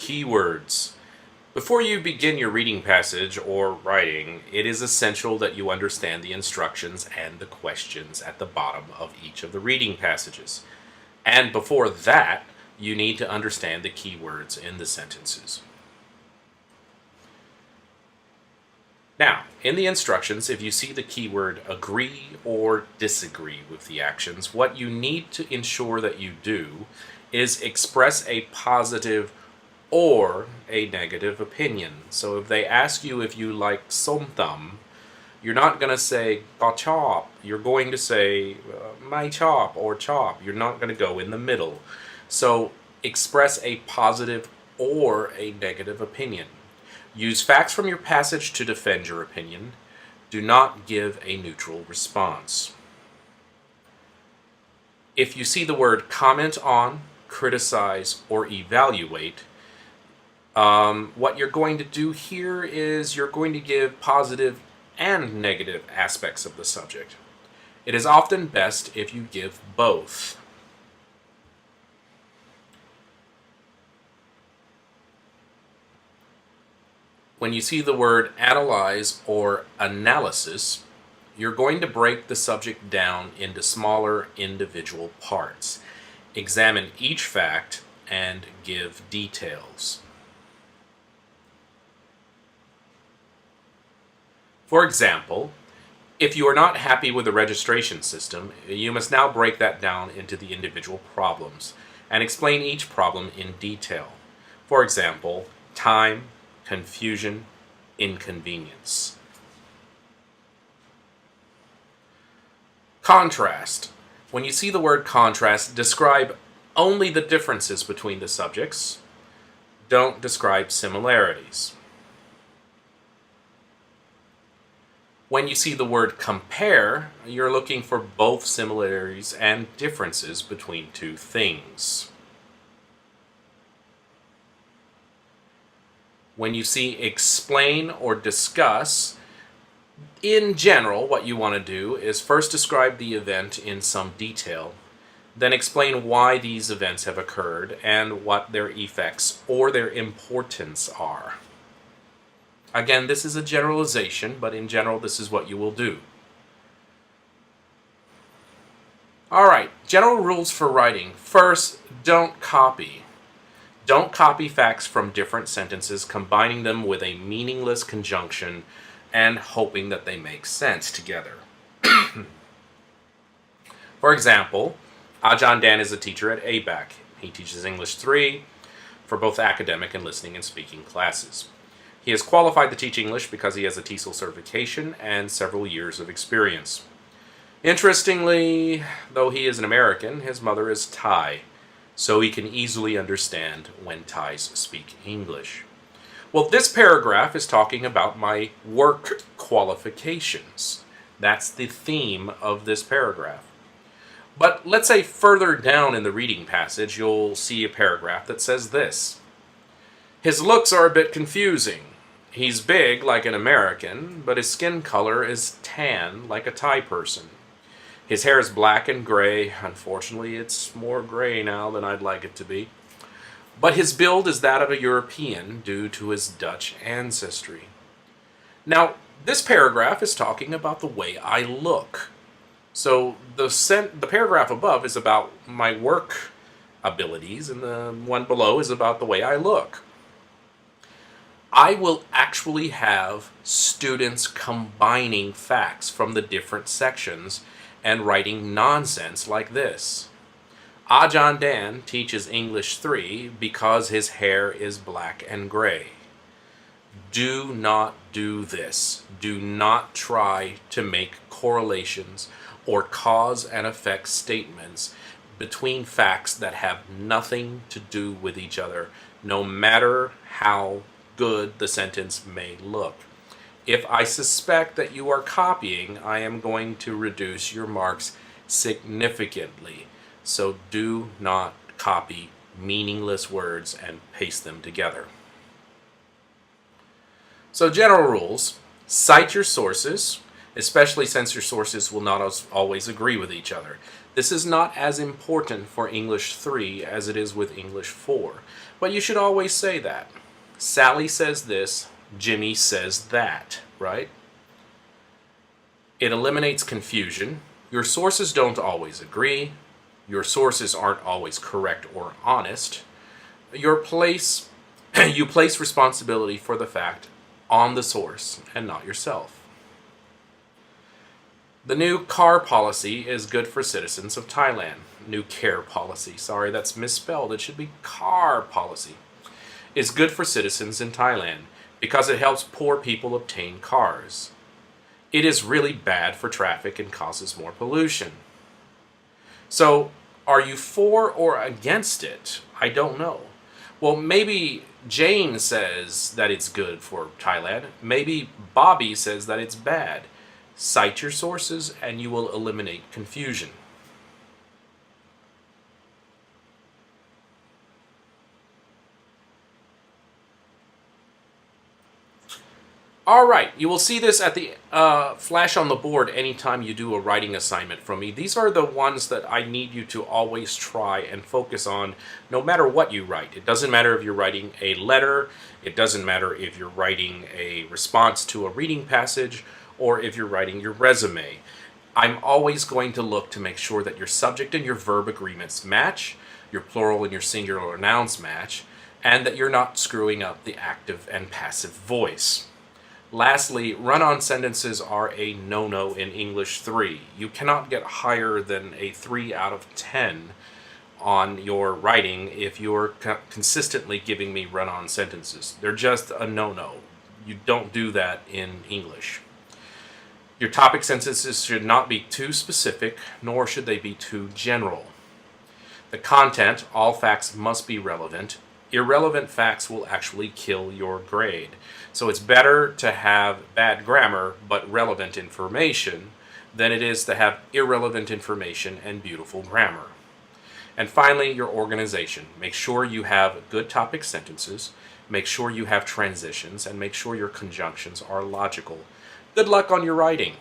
Keywords. Before you begin your reading passage or writing, it is essential that you understand the instructions and the questions at the bottom of each of the reading passages. And before that, you need to understand the keywords in the sentences. Now, in the instructions, if you see the keyword agree or disagree with the actions, what you need to ensure that you do is express a positive or a negative opinion. So if they ask you if you like something, you're not going to say "ga chop." You're going to say "my chop" or "chop." You're not going to go in the middle. So express a positive or a negative opinion. Use facts from your passage to defend your opinion. Do not give a neutral response. If you see the word comment on, criticize, or evaluate, what you're going to do here is you're going to give positive and negative aspects of the subject. It is often best if you give both. When you see the word analyze or analysis, you're going to break the subject down into smaller individual parts. Examine each fact and give details. For example, if you are not happy with the registration system, you must now break that down into the individual problems and explain each problem in detail. For example, time, confusion, inconvenience. Contrast. When you see the word contrast, describe only the differences between the subjects. Don't describe similarities. When you see the word compare, you're looking for both similarities and differences between two things. When you see explain or discuss, in general, what you want to do is first describe the event in some detail, then explain why these events have occurred and what their effects or their importance are. Again, this is a generalization, but in general, this is what you will do. Alright, general rules for writing. First, don't copy. Don't copy facts from different sentences, combining them with a meaningless conjunction and hoping that they make sense together. For example, Ajahn Dan is a teacher at ABAC. He teaches English 3 for both academic and listening and speaking classes. He is qualified to teach English because he has a TESOL certification and several years of experience. Interestingly, though he is an American, his mother is Thai, so he can easily understand when Thais speak English. Well, this paragraph is talking about my work qualifications. That's the theme of this paragraph. But let's say further down in the reading passage, you'll see a paragraph that says this. His looks are a bit confusing. He's big like an American, but his skin color is tan like a Thai person. His hair is black and gray. Unfortunately, it's more gray now than I'd like it to be. But his build is that of a European due to his Dutch ancestry. Now, this paragraph is talking about the way I look. So the paragraph above is about my work abilities, and the one below is about the way I look. I will actually have students combining facts from the different sections and writing nonsense like this. Ajahn Dan teaches English 3 because his hair is black and gray. Do not do this. Do not try to make correlations or cause and effect statements between facts that have nothing to do with each other, no matter how good the sentence may look. If I suspect that you are copying, I am going to reduce your marks significantly. So do not copy meaningless words and paste them together. So general rules. Cite your sources. especially since your sources will not always agree with each other. This is not as important for English 3 as it is with English 4, but you should always say that. Sally says this, Jimmy says that, right? It eliminates confusion. Your sources don't always agree. Your sources aren't always correct or honest. You place responsibility for the fact on the source and not yourself. The new car policy is good for citizens of Thailand. New care policy. Sorry, that's misspelled. It should be car policy. Is good for citizens in Thailand because it helps poor people obtain cars. It is really bad for traffic and causes more pollution. So, are you for or against it? I don't know. Well, maybe Jane says that it's good for Thailand. Maybe Bobby says that it's bad. Cite your sources and you will eliminate confusion. Alright, you will see this at the flash on the board anytime you do a writing assignment from me. These are the ones that I need you to always try and focus on no matter what you write. It doesn't matter if you're writing a letter, it doesn't matter if you're writing a response to a reading passage, or if you're writing your resume. I'm always going to look to make sure that your subject and your verb agreements match, your plural and your singular nouns match, and that you're not screwing up the active and passive voice. Lastly, run-on sentences are a no-no in English 3. You cannot get higher than a 3 out of 10 on your writing if you're consistently giving me run-on sentences. They're just a no-no. You don't do that in English. Your topic sentences should not be too specific, nor should they be too general. The content, all facts must be relevant. Irrelevant facts will actually kill your grade. So it's better to have bad grammar but relevant information than it is to have irrelevant information and beautiful grammar. And finally, your organization. Make sure you have good topic sentences, make sure you have transitions, and make sure your conjunctions are logical. Good luck on your writing.